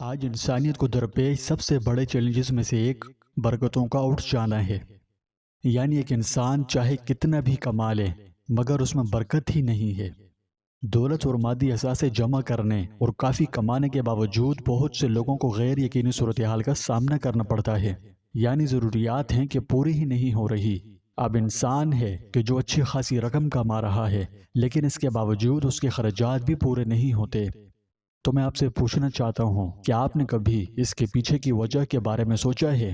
آج انسانیت کو درپیش سب سے بڑے چیلنجز میں سے ایک برکتوں کا اٹھ جانا ہے۔ یعنی ایک انسان چاہے کتنا بھی کما لے مگر اس میں برکت ہی نہیں ہے۔ دولت اور مادی اثاثے جمع کرنے اور کافی کمانے کے باوجود بہت سے لوگوں کو غیر یقینی صورتحال کا سامنا کرنا پڑتا ہے۔ یعنی ضروریات ہیں کہ پوری ہی نہیں ہو رہی۔ اب انسان ہے کہ جو اچھی خاصی رقم کما رہا ہے لیکن اس کے باوجود اس کے خرچات بھی پورے نہیں ہوتے۔ تو میں آپ سے پوچھنا چاہتا ہوں کہ آپ نے کبھی اس کے پیچھے کی وجہ کے بارے میں سوچا ہے؟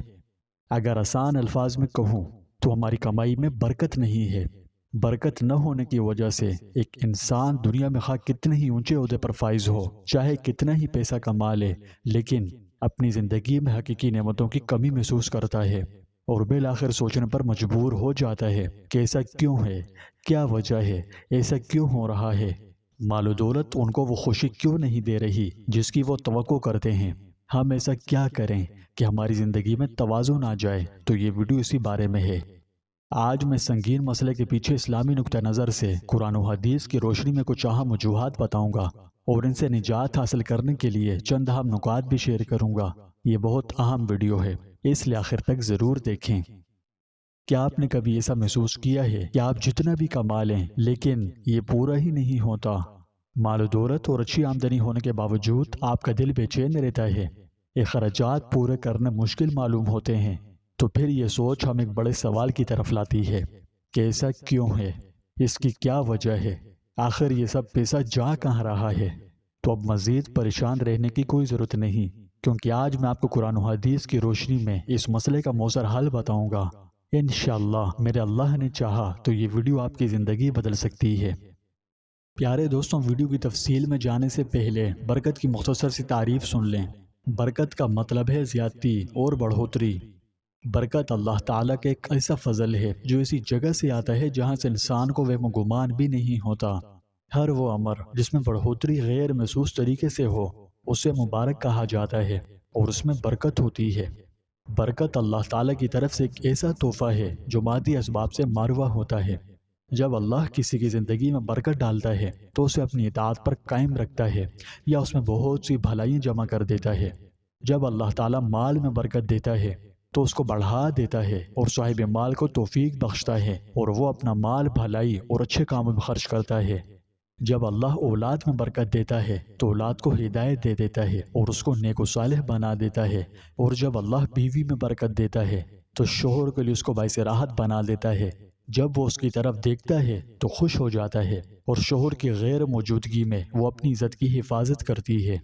اگر آسان الفاظ میں کہوں تو ہماری کمائی میں برکت نہیں ہے۔ برکت نہ ہونے کی وجہ سے ایک انسان دنیا میں خواہ کتنے ہی اونچے عہدے پر فائز ہو، چاہے کتنا ہی پیسہ کما لے، لیکن اپنی زندگی میں حقیقی نعمتوں کی کمی محسوس کرتا ہے اور بالآخر سوچنے پر مجبور ہو جاتا ہے کہ ایسا کیوں ہے، کیا وجہ ہے، ایسا کیوں ہو رہا ہے۔ مال و دولت ان کو وہ خوشی کیوں نہیں دے رہی جس کی وہ توقع کرتے ہیں۔ ہم ایسا کیا کریں کہ ہماری زندگی میں توازن آ جائے؟ تو یہ ویڈیو اسی بارے میں ہے۔ آج میں سنگین مسئلے کے پیچھے اسلامی نقطہ نظر سے قرآن و حدیث کی روشنی میں کچھ اہم وجوہات بتاؤں گا اور ان سے نجات حاصل کرنے کے لیے چند اہم نکات بھی شیئر کروں گا۔ یہ بہت اہم ویڈیو ہے، اس لیے آخر تک ضرور دیکھیں۔ کیا آپ نے کبھی ایسا محسوس کیا ہے کہ آپ جتنا بھی کما لیں لیکن یہ پورا ہی نہیں ہوتا؟ مال و دولت اور اچھی آمدنی ہونے کے باوجود آپ کا دل بے چین رہتا ہے، اخراجات پورے کرنے مشکل معلوم ہوتے ہیں۔ تو پھر یہ سوچ ہم ایک بڑے سوال کی طرف لاتی ہے کہ ایسا کیوں ہے، اس کی کیا وجہ ہے، آخر یہ سب پیسہ جا کہاں رہا ہے؟ تو اب مزید پریشان رہنے کی کوئی ضرورت نہیں، کیونکہ آج میں آپ کو قرآن و حدیث کی روشنی میں اس مسئلے کا مؤثر حل بتاؤں گا۔ انشاءاللہ میرے اللہ نے چاہا تو یہ ویڈیو آپ کی زندگی بدل سکتی ہے۔ پیارے دوستوں، ویڈیو کی تفصیل میں جانے سے پہلے برکت کی مختصر سی تعریف سن لیں۔ برکت کا مطلب ہے زیادتی اور بڑھوتری۔ برکت اللہ تعالیٰ کا ایک ایسا فضل ہے جو اسی جگہ سے آتا ہے جہاں سے انسان کو وہم و گمان بھی نہیں ہوتا۔ ہر وہ امر جس میں بڑھوتری غیر محسوس طریقے سے ہو اسے مبارک کہا جاتا ہے اور اس میں برکت ہوتی ہے۔ برکت اللہ تعالیٰ کی طرف سے ایک ایسا تحفہ ہے جو مادی اسباب سے ماروا ہوتا ہے۔ جب اللہ کسی کی زندگی میں برکت ڈالتا ہے تو اسے اپنی اطاعت پر قائم رکھتا ہے یا اس میں بہت سی بھلائیاں جمع کر دیتا ہے۔ جب اللہ تعالیٰ مال میں برکت دیتا ہے تو اس کو بڑھا دیتا ہے اور صاحب مال کو توفیق بخشتا ہے اور وہ اپنا مال بھلائی اور اچھے کاموں میں خرچ کرتا ہے۔ جب اللہ اولاد میں برکت دیتا ہے تو اولاد کو ہدایت دے دیتا ہے اور اس کو نیک و صالح بنا دیتا ہے، اور جب اللہ بیوی میں برکت دیتا ہے تو شوہر کے لیے اس کو باعث راحت بنا دیتا ہے۔ جب وہ اس کی طرف دیکھتا ہے تو خوش ہو جاتا ہے اور شوہر کی غیر موجودگی میں وہ اپنی عزت کی حفاظت کرتی ہے۔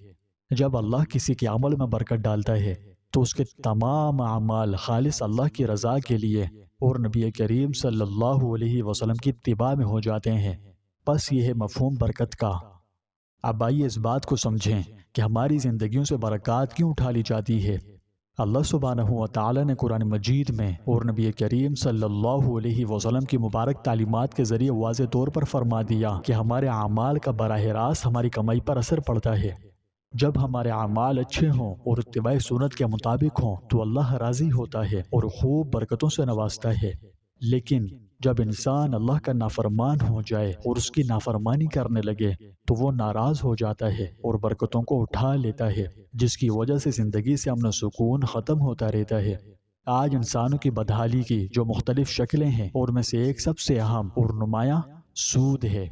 جب اللہ کسی کے عمل میں برکت ڈالتا ہے تو اس کے تمام اعمال خالص اللہ کی رضا کے لیے اور نبی کریم صلی اللہ علیہ وسلم کی اتباع میں ہو جاتے ہیں۔ بس یہ ہے مفہوم برکت کا۔ اب آئیے اس بات کو سمجھیں کہ ہماری زندگیوں سے برکات کیوں اٹھا لی جاتی ہے۔ اللہ سبحانہ و تعالیٰ نے قرآن مجید میں اور نبی کریم صلی اللہ علیہ وسلم کی مبارک تعلیمات کے ذریعے واضح طور پر فرما دیا کہ ہمارے اعمال کا براہ راست ہماری کمائی پر اثر پڑتا ہے۔ جب ہمارے اعمال اچھے ہوں اور اتباع سنت کے مطابق ہوں تو اللہ راضی ہوتا ہے اور خوب برکتوں سے نوازتا ہے۔ لیکن جب انسان اللہ کا نافرمان ہو جائے اور اس کی نافرمانی کرنے لگے تو وہ ناراض ہو جاتا ہے اور برکتوں کو اٹھا لیتا ہے، جس کی وجہ سے زندگی سے امن و سکون ختم ہوتا رہتا ہے۔ آج انسانوں کی بدحالی کی جو مختلف شکلیں ہیں اور میں سے ایک سب سے اہم اور نمایاں سود ہے۔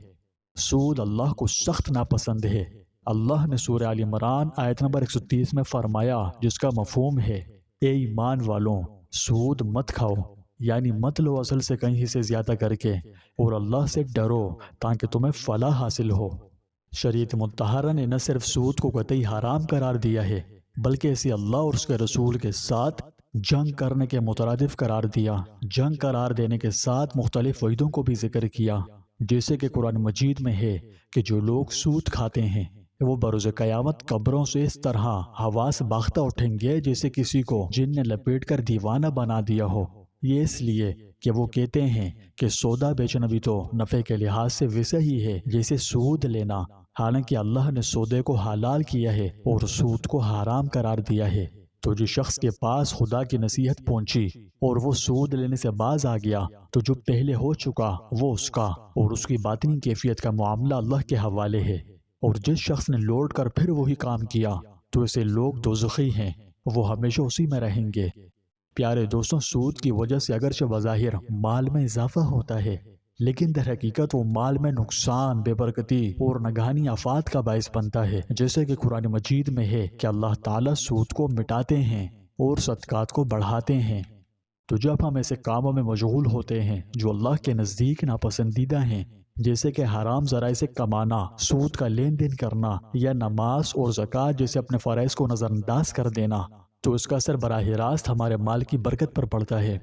سود اللہ کو سخت ناپسند ہے۔ اللہ نے سورہ آل عمران آیت نمبر 130 میں فرمایا، جس کا مفہوم ہے، اے ایمان والوں، سود مت کھاؤ، یعنی مت لو اصل سے کہیں حصے زیادہ کر کے، اور اللہ سے ڈرو تاکہ تمہیں فلاح حاصل ہو۔ شریعت مطہرہ نے نہ صرف سود کو قطعی حرام قرار دیا ہے بلکہ اسے اللہ اور اس کے رسول کے ساتھ جنگ کرنے کے مترادف قرار دیا۔ جنگ قرار دینے کے ساتھ مختلف وعیدوں کو بھی ذکر کیا، جیسے کہ قرآن مجید میں ہے کہ جو لوگ سود کھاتے ہیں وہ بروز قیامت قبروں سے اس طرح حواس باختہ اٹھیں گے جیسے کسی کو جن نے لپیٹ کر دیوانہ بنا دیا ہو۔ یہ اس لیے کہ وہ کہتے ہیں کہ سودا بیچنا بھی تو نفع کے لحاظ سے ویسا ہی ہے جیسے سود لینا، حالانکہ اللہ نے سودے کو حلال کیا ہے اور سود کو حرام قرار دیا ہے۔ تو جس شخص کے پاس خدا کی نصیحت پہنچی اور وہ سود لینے سے باز آ گیا تو جو پہلے ہو چکا وہ اس کا اور اس کی باطنی کیفیت کا معاملہ اللہ کے حوالے ہے، اور جس شخص نے لوٹ کر پھر وہی کام کیا تو اسے لوگ دوزخی ہیں، وہ ہمیشہ اسی میں رہیں گے۔ پیارے دوستوں، سود کی وجہ سے اگرچہ بظاہر مال میں اضافہ ہوتا ہے، لیکن در حقیقت وہ مال میں نقصان، بے برکتی اور ناگہانی آفات کا باعث بنتا ہے، جیسے کہ قرآن مجید میں ہے کہ اللہ تعالیٰ سود کو مٹاتے ہیں اور صدقات کو بڑھاتے ہیں۔ تو جب ہم ایسے کاموں میں مشغول ہوتے ہیں جو اللہ کے نزدیک ناپسندیدہ ہیں، جیسے کہ حرام ذرائع سے کمانا، سود کا لین دین کرنا یا نماز اور زکوٰۃ جیسے اپنے فرائض کو نظر انداز کر دینا، تو اس کا اثر براہ راست ہمارے مال کی برکت پر پڑتا ہے۔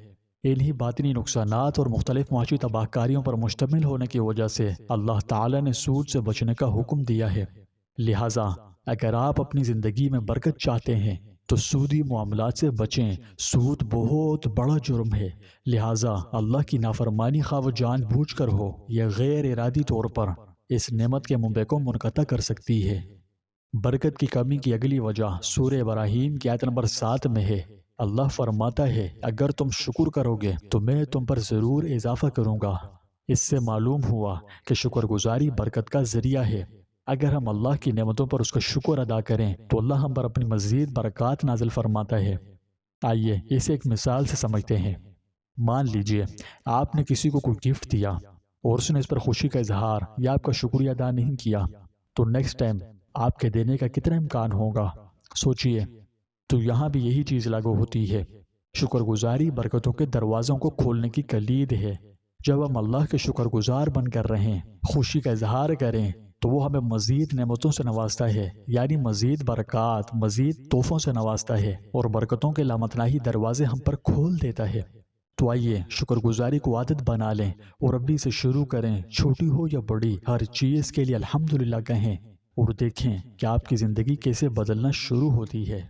انہی باطنی نقصانات اور مختلف معاشی تباہ کاریوں پر مشتمل ہونے کی وجہ سے اللہ تعالیٰ نے سود سے بچنے کا حکم دیا ہے۔ لہٰذا اگر آپ اپنی زندگی میں برکت چاہتے ہیں تو سودی معاملات سے بچیں۔ سود بہت بڑا جرم ہے، لہٰذا اللہ کی نافرمانی خواہ وہ جان بوجھ کر ہو یا غیر ارادی طور پر اس نعمت کے منبع کو منقطع کر سکتی ہے۔ برکت کی کمی کی اگلی وجہ سورہ ابراہیم کی آیت نمبر 7 میں ہے۔ اللہ فرماتا ہے، اگر تم شکر کرو گے تو میں تم پر ضرور اضافہ کروں گا۔ اس سے معلوم ہوا کہ شکر گزاری برکت کا ذریعہ ہے۔ اگر ہم اللہ کی نعمتوں پر اس کا شکر ادا کریں تو اللہ ہم پر اپنی مزید برکات نازل فرماتا ہے۔ آئیے اسے ایک مثال سے سمجھتے ہیں۔ مان لیجئے آپ نے کسی کو کوئی گفٹ دیا اور اس نے اس پر خوشی کا اظہار یا آپ کا شکریہ ادا نہیں کیا، تو نیکسٹ ٹائم آپ کے دینے کا کتنا امکان ہوگا؟ سوچئے۔ تو یہاں بھی یہی چیز لاگو ہوتی ہے۔ شکر گزاری برکتوں کے دروازوں کو کھولنے کی کلید ہے۔ جب ہم اللہ کے شکر گزار بن کر رہیں، خوشی کا اظہار کریں، تو وہ ہمیں مزید نعمتوں سے نوازتا ہے، یعنی مزید برکات، مزید تحفوں سے نوازتا ہے اور برکتوں کے لامتناہی دروازے ہم پر کھول دیتا ہے۔ تو آئیے شکر گزاری کو عادت بنا لیں اور ابھی سے شروع کریں، چھوٹی ہو یا بڑی، ہر چیز کے لیے الحمدللہ کہیں اور دیکھیں کہ آپ کی زندگی کیسے بدلنا شروع ہوتی ہے۔